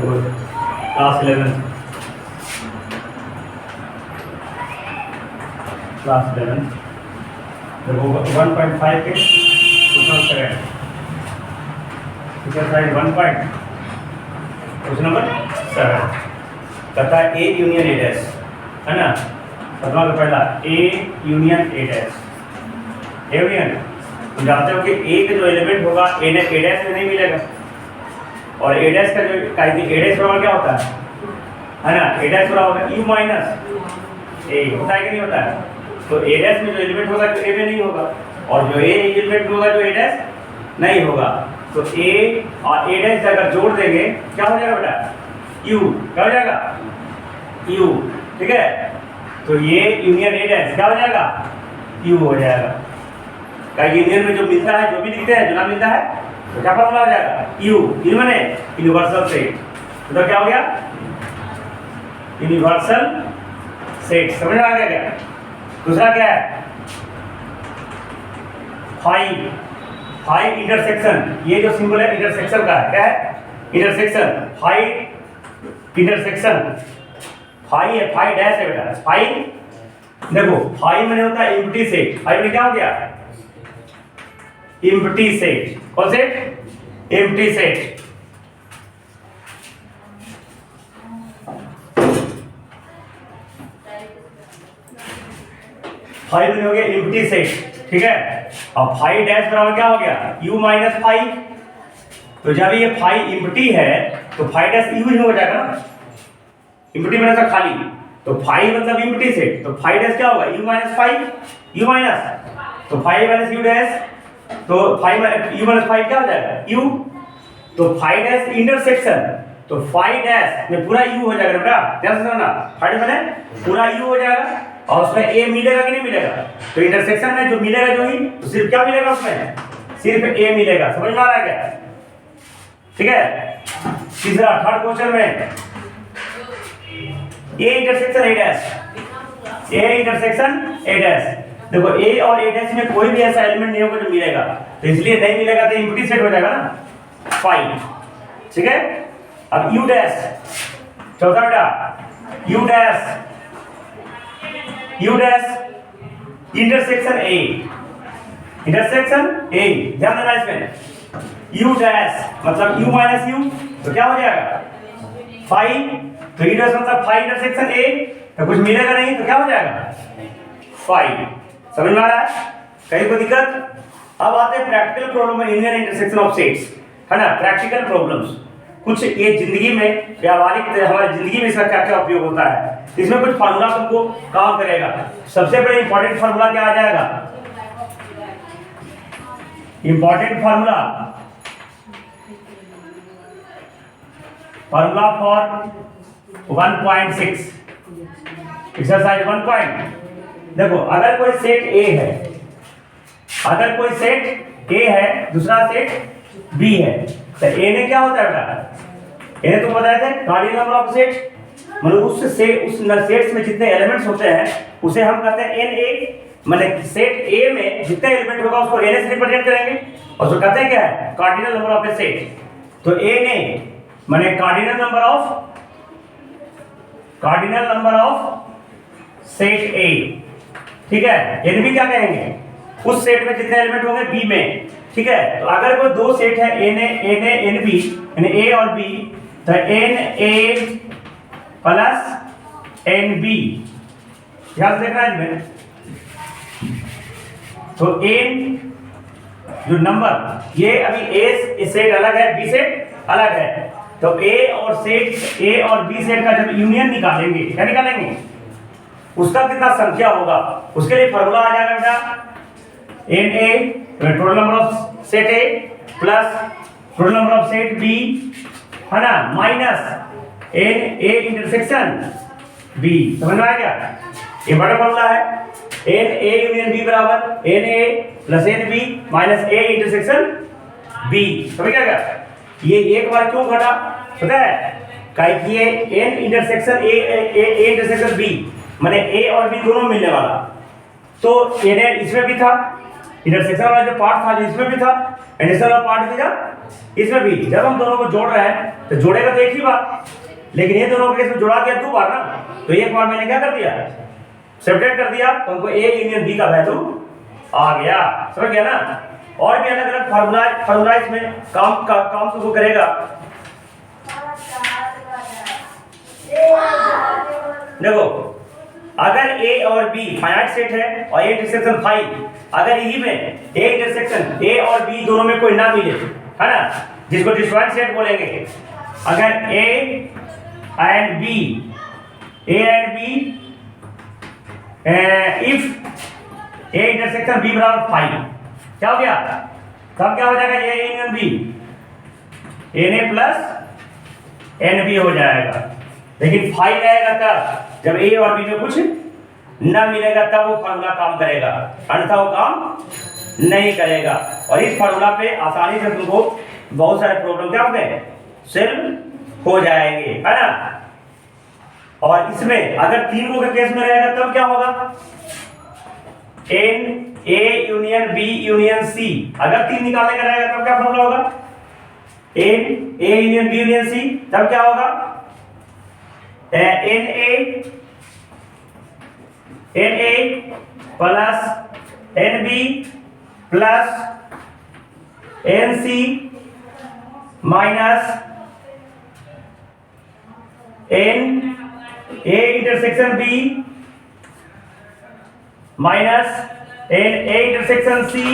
Class 11 देखो 1.5 के question answer है। एक्सरसाइज 1 क्वेश्चन नंबर 7 कहता है ए यूनियन ए डैश, है ना। प्रथमा का पहला A union A dash, A union तुम जानते हो कि ए का जो एलिमेंट होगा ए डैश में नहीं मिलेगा, और ए डैश का जो ए डैश बराबर क्या होता है ना, ए डैश बराबर यू माइनस ए होता है कि नहीं होता है। तो ए डैश में जो एलिमेंट होगा जो ए में नहीं होगा, और जो ए एलिमेंट होगा जो ए डैश नहीं होगा। तो ए और ए डैश अगर जोड़ देंगे क्या हो जाएगा बेटा, यू। क्या हो जाएगा, यू, ठीक है। तो ये यूनियन ए डैश क्या हो जाएगा, यू हो जाएगा। क्या यूनियन में जो मिलता है, जो भी लिखते हैं, जो ना मिलता है, तो क्या फॉर्मूला हो जाएगा, यू। यू माने यूनिवर्सल सेट। तो क्या हो गया, यूनिवर्सल सेट। समझ में आ गया क्या। दूसरा क्या है, फाइव इंटरसेक्शन। ये जो सिंबल है इंटरसेक्शन का है, क्या है, इंटरसेक्शन। फाइव इंटरसेक्शन, फाइव है, फाइव डैश है बेटा। फाइव देखो, फाइव मैंने होता है एम्प्टी सेट। फाइव में क्या हो गया, एम्प्टी सेट। कौन सेट, एम्प्टी सेट। फाइव में हो गया एम्प्टी सेट, ठीक है। अब फाइव डैश बराबर क्या हो गया, यू माइनस फाइव। तो जब ये फाइव एम्प्टी है तो फाइव डैश यू ही हो जाएगा ना, एम्प्टी मतलब सब खाली। तो फाइव मतलब एम्प्टी सेट, तो फाइव डैश क्या होगा, you minus five, you minus, तो फाइव माइनस यू डैश, तो फाइव यू माइनस फाइव क्या हो जाएगा, यू। तो फाइव डैश इंटरसेक्शन, तो फाइव डैश में पूरा यू हो जाएगा बेटा, ध्यान से सुनना। फाइव में पूरा यू हो जाएगा, और उसमें ए मिलेगा कि नहीं मिलेगा। तो इंटरसेक्शन में जो मिलेगा जो ही, तो सिर्फ क्या मिलेगा उसमें, सिर्फ ए मिलेगा। समझ में आ रहा है क्या, ठीक है। तीसरा थर्ड क्वेश्चन में A intersection A dash, A intersection A dash. देखो ए और ए डैश में कोई भी ऐसा एलिमेंट नहीं होगा जो मिलेगा, तो इसलिए नहीं मिलेगा तो एम्प्टी सेट हो जाएगा ना, फाइव, ठीक है। अब यू डैश, चौथा बेटा you dash, you dash intersection A, intersection A, ध्यान देना इसमें। यू डैश मतलब यू माइनस यू, तो क्या हो जाएगा, फाइव। तो यू डैश मतलब फाइव इंटरसेक्शन ए, तो कुछ मिलेगा नहीं, तो क्या हो जाएगा, फाइव। समझ में आ रहा है, कहीं कोई दिक्कत। अब आते हैं प्रैक्टिकल प्रॉब्लम में यूनियन इंटरसेक्शन ऑफ सेट्स, है ना। प्रैक्टिकल प्रॉब्लम्स कुछ ये जिंदगी में, व्यावहारिक हमारी जिंदगी में इसका क्या क्या उपयोग होता है, इसमें कुछ फार्मूला तुमको काम करेगा। सबसे पहले इंपॉर्टेंट फार्मूला क्या आ जाएगा, important formula, formula for 1.6 exercise 1 देखो, अगर कोई सेट ए है, अगर कोई सेट ए है, दूसरा सेट बी है, तो ए ने क्या होता है बेटा, ए ने तुम बताया था कार्डिनल नंबर ऑफ सेट, मतलब उस सेट्स में जितने एलिमेंट्स होते हैं उसे हम कहते हैं एन ए। मतलब सेट ए में जितने एलिमेंट होगा उसको एन से रिप्रेजेंट करेंगे, और जो कहते हैं क्या है, cardinal number of A set. तो ए ने माने कार्डिनल नंबर ऑफ सेट ए, ठीक है। एन बी क्या कहेंगे, उस सेट में जितने एलिमेंट होंगे बी में, ठीक है। तो अगर कोई दो सेट है एन बी, यानी ए और बी, तो N A plus N B, ध्यान से देखना है इसमें। तो एन जो नंबर, ये अभी ए सेट अलग है, बी सेट अलग है। तो ए और बी सेट का जब यूनियन निकालेंगे, क्या निकालेंगे, उसका कितना संख्या होगा, उसके लिए फॉर्मूला आ जाएगा बेटा, N A total number of set A plus total number of set B, है ना, minus N A intersection B. समझ में आ गया, ये बड़ा फॉर्मूला है। एन ए यूनियन बी बराबर N A plus N B minus A intersection B. समझ गया क्या, ये एक बार क्यों घटा पता है, कि ये N intersection A intersection B, माने ए और बी दोनों मिलने वाला। तो एन इसमें भी था, इंटरसेक्शन वाला जो पार्ट था जो इसमें भी था, एडिशनल वाला पार्ट भी था इसमें भी जब हम दोनों को जोड़ रहे हैं तो जोड़ेगा तो एक ही बार, लेकिन ये दोनों को इसमें जोड़ा दिया 2 बार ना, तो एक बार मैंने क्या कर दिया, सब्ट्रैक्ट कर दिया, तो हमको ए यूनियन बी का वैल्यू आ गया। समझ गया ना। और भी अलग अलग फार्मूला इसमें काम शुरू करेगा। देखो अगर ए और बी फाइनाइट सेट है और ए इंटरसेक्शन फाई, अगर यही में ए इंटरसेक्शन ए और बी दोनों में कोई ना मिले, है ना, जिसको डिस्जॉइंट सेट बोलेंगे। अगर A and B if A intersection B बराबर फाई, क्या हो गया, तब क्या हो जाएगा, A union B N A plus N B हो जाएगा। लेकिन फाई रहेगा तब जब ए और बी में कुछ न मिलेगा, तब वो फार्मूला काम करेगा, अन्यथा वो काम नहीं करेगा। और इस फार्मूला पे आसानी से तुमको बहुत सारे प्रॉब्लम क्या होंगे, सॉल्व हो जाएंगे, है ना। और इसमें अगर 3 रो के केस में रहेगा तब क्या होगा, N A union B union C, अगर 3 निकालने का रहेगा तब क्या फार्मूला होगा, N A union B union C, तब क्या होगा, N A plus N B plus N C minus N A intersection B minus N A intersection C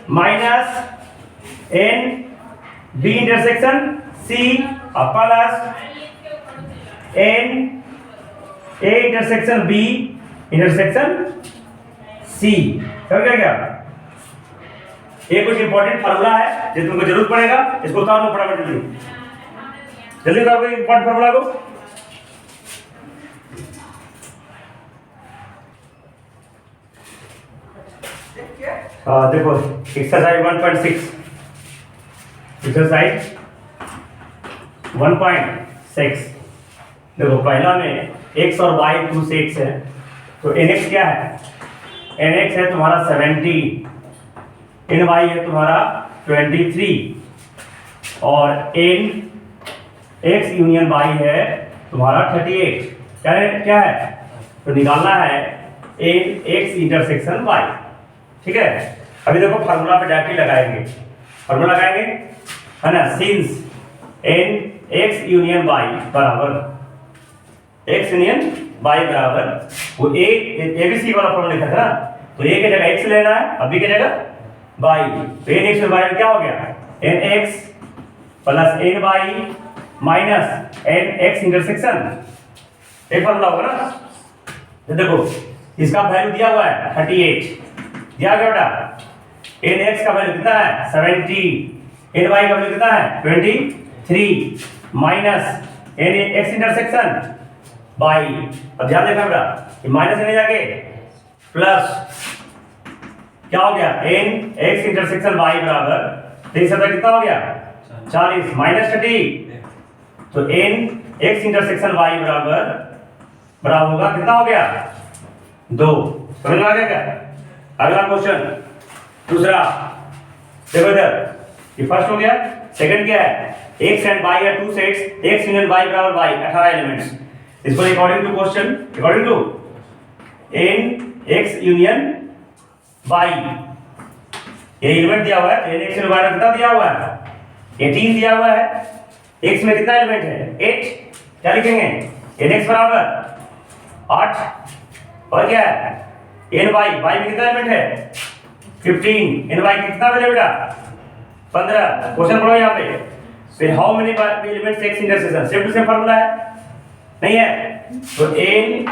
minus N B intersection C plus N A intersection B intersection C. समझ गया क्या। ये कुछ important formula है जो तुमको जरूरत पड़ेगा, इसको उतार लो फटाफट जल्दी उतारो इंपॉर्टेंट फार्मूला को। देखो एक्सरसाइज 1.6, एक्सरसाइज 1.6। देखो पहला में x और y 2 सेट्स है, तो nx क्या है, nx है तुम्हारा 70, ny है तुम्हारा 23 और nx यूनियन y है तुम्हारा 38। क्या है, तो निकालना है nx इंटरसेक्शन y। ठीक है, अभी देखो फार्मूला पे डायरेक्टली लगाएंगे, फार्मूला लगाएंगे, है ना, सिंस nx यूनियन y बराबर x यूनियन y बराबर वो ABC वाला फॉर्मूला लिखा था ना, तो a की जगह x लेना है, अब b की जगह y, तो nx और y क्या हो गया, nx plus ny minus nx intersection, एक फॉर्मूला होगा ना। तो देखो इसका वैल्यू दिया हुआ है 38, दिया गया बेटा, nx का वैल्यू कितना है 70, ny का वैल्यू कितना है 23 माइनस nx इंटरसेक्शन y। अब ध्यान देखना बेटा, ये माइनस में जाके प्लस क्या हो गया, nx इंटरसेक्शन y बराबर 23 कितना हो गया 40 माइनस 30, तो nx इंटरसेक्शन y बराबर होगा कितना हो गया 2। समझ में आ गया क्या। अगला क्वेश्चन दूसरा, देखो इधर ये फर्स्ट हो गया, सेकंड क्या है, x एंड y है 2 सेट्स, x यूनियन y बराबर y 18 एलिमेंट्स। इसको according to question, according to nx union y, ये एलिमेंट दिया हुआ है, nx यूनियन y कितना दिया हुआ है 18 दिया हुआ है, x में कितना एलिमेंट है 8, क्या लिखेंगे nx बराबर 8 और क्या है ny में कितना एलिमेंट है 15, ny कितना वैल्यू बेटा 15। क्वेश्चन पढ़ो यहाँ पे, फिर how many elements x intersection, same to same formula है नहीं है, तो n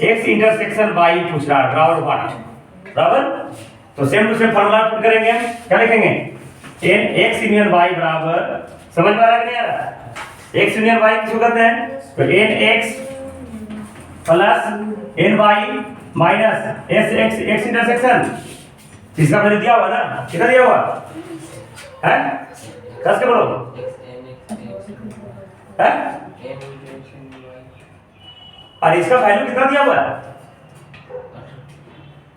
x इंटरसेक्शन y पूछ रहा है बराबर व्हाट, बराबर, तो same to same formula put करेंगे, क्या लिखेंगे n x यूनियन y बराबर, समझ में आ रहा है कि नहीं आ रहा, x यूनियन y किसको कहते हैं, तो n x plus n y minus s x intersection, इसका वैल्यू दिया हुआ ना, कितना दिया हुआ है, कस के बोलो है, और इसका वैल्यू कितना दिया हुआ है,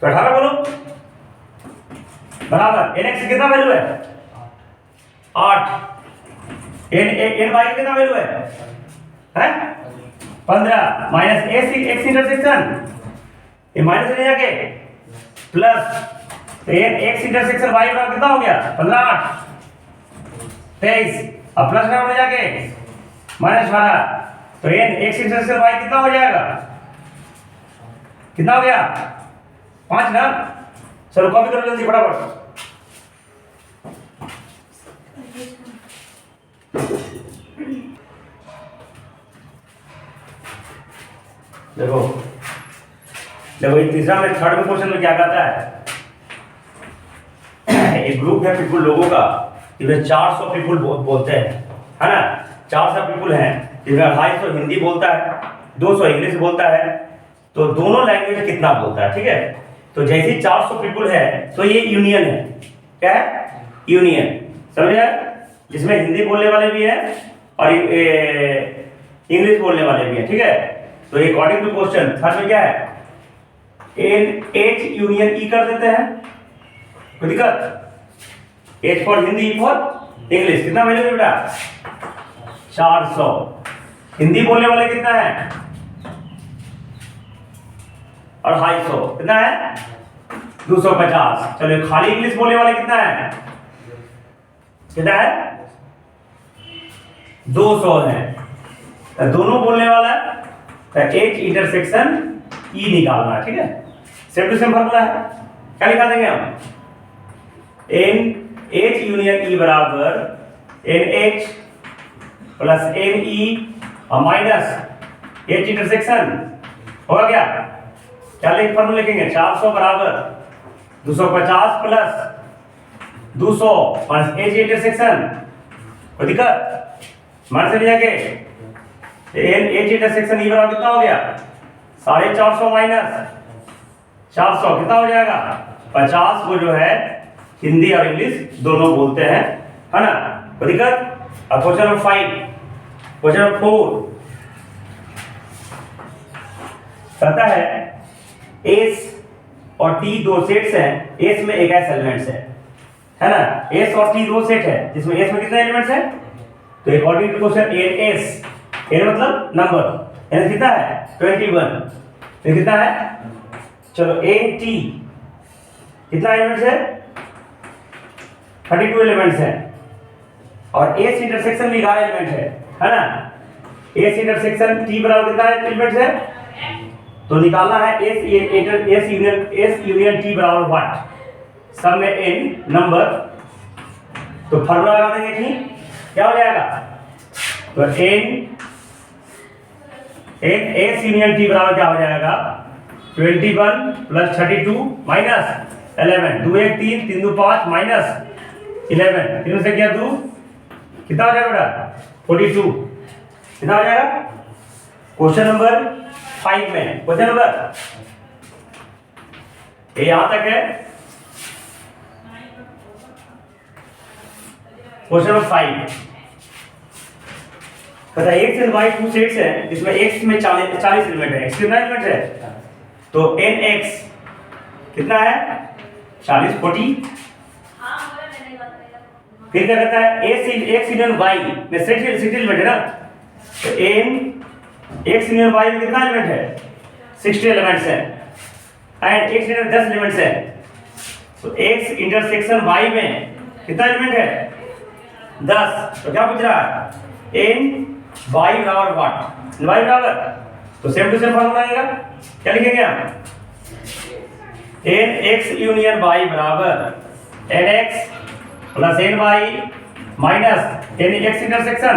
तो 18 बोलो बराबर एन एक्स कितना वैल्यू है 8, एन वाई का कितना वैल्यू है 15 minus X intersection Y minus ले जाके plus N X intersection Y बराबर कितना हो गया 15 8 23 अब प्लस में ले जाके माइनस 18 तो एन एक्स इंटरसेक्शन वाई कितना हो जाएगा कितना हो गया 5 ना। चलो कॉपी करो जल्दी फटाफट। देखो देखो ये तीसरा में थर्ड में क्वेश्चन में क्या कहता है एक ग्रुप है पीपल लोगों का जिसमें 400 पीपल बोलते हैं है ना 400 पीपल हैं जिसमें 250 हिंदी बोलता है 200 इंग्लिश बोलता है तो दोनों लैंग्वेज कितना बोलता है ठीक है। तो जैसे 400 पीपल है तो ये यूनियन है क्या है यूनियन समझे जिसमें हिंदी बोलने वाले भी हैं और इंग्लिश बोलने वाले भी हैं ठीक है। तो अकॉर्डिंग टू क्वेश्चन थर्ड में क्या है एन एच यूनियन ई कर देते हैं कोई दिक्कत H for Hindi E for English कितना वैल्यू बेटा 400 हिंदी बोलने वाले कितना है 250 कितना है 250 चलो खाली इंग्लिश बोलने वाले कितना है 200 है तो दोनों बोलने वाला एच इंटरसेक्शन ई निकालना है ठीक है। सेम टू सेम फॉर्मूला है क्या लिखा देंगे हम एन एच यूनियन ई बराबर N H plus N E और माइनस एच इंटरसेक्शन होगा क्या लिख फॉर्मूला लिखेंगे 400 बराबर 250 प्लस 200 माइनस एच इंटरसेक्शन कोई दिक्कत मान से जाके एन एच इंटरसेक्शन ई बराबर कितना हो गया 450 माइनस 400 कितना हो जाएगा 50 को जो है हिंदी और इंग्लिश दोनों बोलते हैं है ना कोई दिक्कत। अब क्वेश्चन नंबर 5 क्वेश्चन नंबर 4 कहता है एस और टी दो सेट्स हैं एस में एक ऐसा एलिमेंट्स है ना एस और टी दो सेट है जिसमें एस में कितने एलिमेंट्स हैं तो according to question N S N मतलब नंबर एन कितना है 21 ये कितना है चलो एन टी कितना एलिमेंट्स है 32 एलिमेंट्स है और एस इंटरसेक्शन भी 11 एलिमेंट है ना एस इंटरसेक्शन टी बराबर कितना एलिमेंट्स है तो निकालना है एस यूनियन टी बराबर व्हाट सब में एन नंबर तो फार्मूला लगा देंगे कि क्या हो जाएगा तो एन एस यूनियन टी बराबर क्या हो जाएगा 21 प्लस 32 माइनस 11 2 1 3 3 2 5 माइनस 11 तीनों से क्या 2 कितना हो जाएगा बेटा 42 कितना हो जाएगा क्वेश्चन नंबर 5 में क्वेश्चन नंबर ये यहां तक है क्वेश्चन नंबर 5 पता है x and y two sets है जिसमें x में 40 एलिमेंट है x कितना एलिमेंट है तो nx कितना है 40 40 फिर क्या कहता है x यूनियन y में 60 एलिमेंट है ना तो n x यूनियन y में कितना एलिमेंट है 60 एलिमेंट्स है एंड x यूनियन 10 एलिमेंट्स है तो x इंटरसेक्शन y में कितना एलिमेंट है 10 तो क्या पूछ रहा है n y बराबर व्हाट y बराबर तो सेम टू सेम फॉर्मूला आएगा क्या लिखेंगे हम n x यूनियन y बराबर n x plus n y minus n x intersection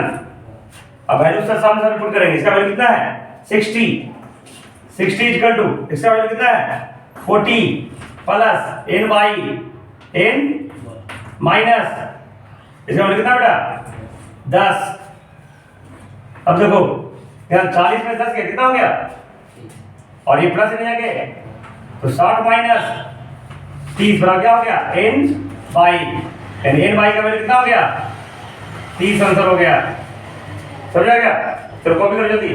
अब वैल्यू से सामने सामने पुट करेंगे इसका वैल्यू कितना है 60 इक्वल टू इसका वैल्यू कितना है 40 plus n y n minus इसका वैल्यू कितना बेटा 10 अब देखो यहाँ 40 में 10 कितना हो गया और ये प्लस नहीं आगे तो 60 माइनस 30 बराबर क्या हो गया n y n y का वैल्यू कितना हो गया 30 आंसर हो गया समझ आ गया चलो कॉपी करो जल्दी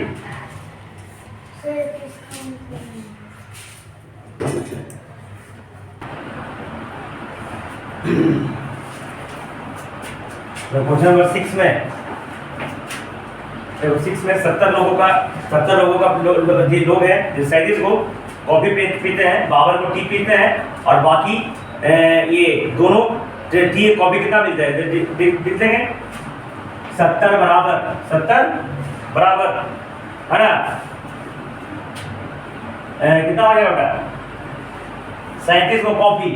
क्वेश्चन नंबर 6 में, देखो 6 में 70 लोगों का लोग हैं, 37 को कॉफी पीते हैं, 52 को टी पीते हैं, और बाकी ये दोनों टी कॉफी कितना मिलता है लिखते हैं 70 बराबर है ना। कितना आ गया बेटा 37 को कॉफी,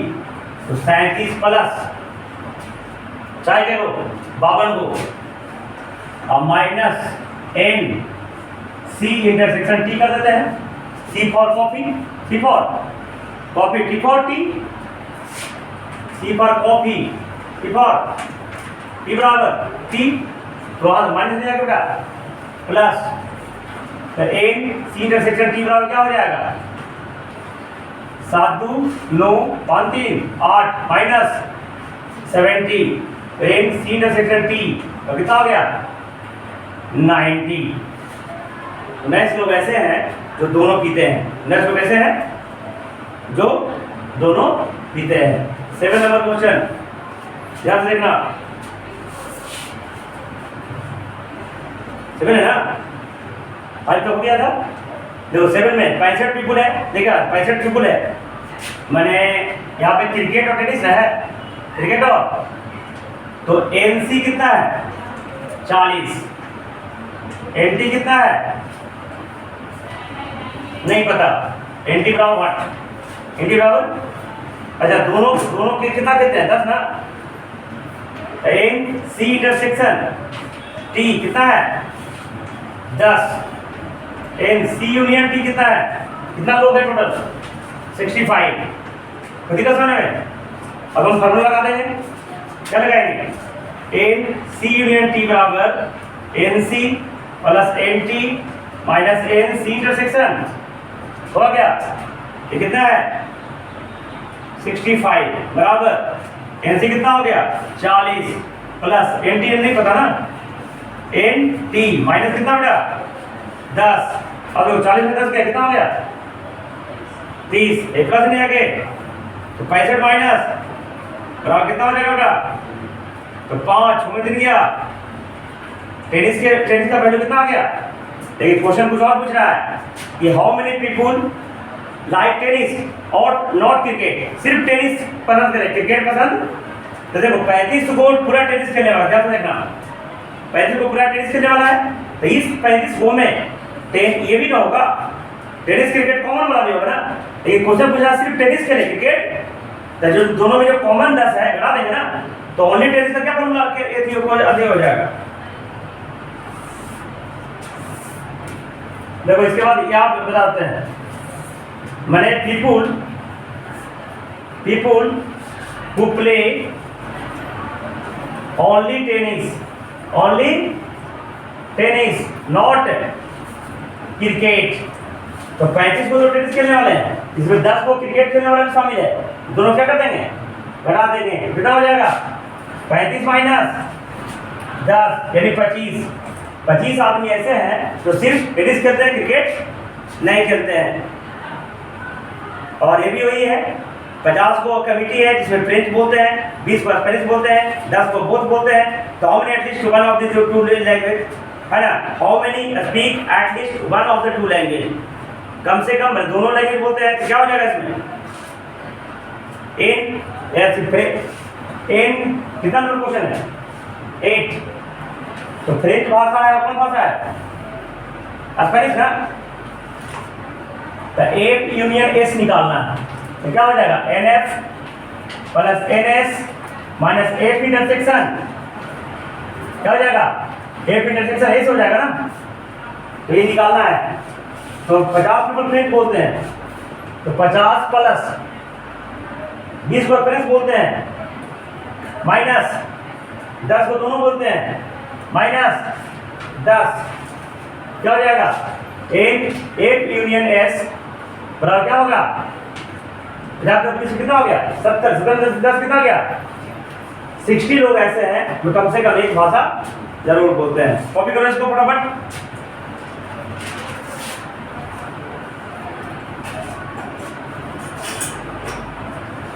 तो 37 प्लस चाय के लो 52 को, और minus N C intersection T कर देते हैं। C for coffee, T for coffee, T for tea, C for coffee, T for tea बराबर टी, तो आज माइनस हो जाएगा plus N C intersection T बराबर क्या हो जाएगा 7 2 9 5 3 8 minus 70 N C intersection T तो कितना हो गया 90। नेक्स्ट लोग ऐसे हैं जो दोनों पीते हैं, नेक्स्ट लोग ऐसे हैं जो दोनों पीते हैं। 7 नंबर क्वेश्चन ध्यान से देखना, 7 है ना, 5 तो हो गया था। देखो 7 में 65 पीपुल है, देखा 65 पीपुल है, मैंने यहाँ पे क्रिकेट और टेनिस है, क्रिकेट और तो एनसी कितना है 40, एनटी कितना है नहीं पता, एनटी बराबर व्हाट, एनटी बराबर अच्छा दोनों के कितना कहते हैं 10 ना, एन सी इंटरसेक्शन टी कितना है 10, एन सी यूनियन टी कितना है, कितना लोग है टोटल 65। तो कितना समय में अब हम फॉर्मूला लगा देंगे, क्या लगाएंगे एन सी यूनियन टी बराबर N C plus N T minus N C intersection हो गया, ये कितना है 65 बराबर एन सी कितना हो गया 40 प्लस एन टी नहीं पता ना, एन टी माइनस कितना बेटा 10, अब 40 में 10 कितना हो गया 30, एक प्लस नहीं आगे तो 65 माइनस बराबर कितना हो जाएगा बेटा तो 5 समझ गया। टेनिस का वैल्यू कितना आ गया, लेकिन क्वेश्चन कुछ और पूछ रहा है कि how many people like tennis और नॉट क्रिकेट, सिर्फ टेनिस पसंद करें क्रिकेट पसंद, तो देखो 35 को पूरा टेनिस खेलने वाला, क्या देखना 35 को पूरा टेनिस खेलने वाला है, तो इस 35 को में ये भी ना होगा टेनिस क्रिकेट कॉमन वाला भी होगा ना, लेकिन क्वेश्चन पूछा सिर्फ टेनिस खेले क्रिकेट, तो जो दोनों में जो कॉमन 10 है घटा देंगे ना, तो ओनली टेनिस का क्या फॉर्मूला अधिक हो जाएगा। देखो इसके बाद ये आप बताते हैं, मैंने people who play only tennis not cricket, तो 35 को तो टेनिस खेलने वाले हैं, इसमें 10 को क्रिकेट खेलने वाले शामिल है, दोनों क्या कर देंगे घटा देंगे, कितना हो जाएगा 35 माइनस 10 यानी 25 आदमी ऐसे हैं जो सिर्फ टेनिस खेलते हैं क्रिकेट नहीं खेलते हैं। और ये भी वही है 50 को कमिटी है जिसमें फ्रेंच बोलते हैं, 20 को स्पेनिश बोलते हैं, 10 को बोथ बोलते हैं, तो how many at least one of the two language है ना, how many speak at least one of the two language, कम से कम दोनों लैंग्वेज बोलते हैं, तो क्या हो जाएगा इसमें एन कितना नंबर क्वेश्चन है 8, तो फ्रेंच भाषा है कौन भाषा है स्पेनिश ना, तो 8 यूनियन एस निकालना है, तो क्या हो जाएगा NF plus NS minus F intersection क्या हो जाएगा F इंटरसेक्शन एस हो जाएगा ना, तो ये निकालना है, तो 50 पीपल फ्रेंच बोलते हैं, तो 50 प्लस 20 को फ्रेंच बोलते हैं माइनस 10 को दोनों बोलते हैं माइनस 10 क्या हो जाएगा 8 यूनियन S बराबर क्या होगा 50 कितना हो गया 70 10 कितना गया 60 लोग ऐसे हैं जो कम से कम एक भाषा जरूर बोलते हैं। कॉपी करो इसको फटाफट।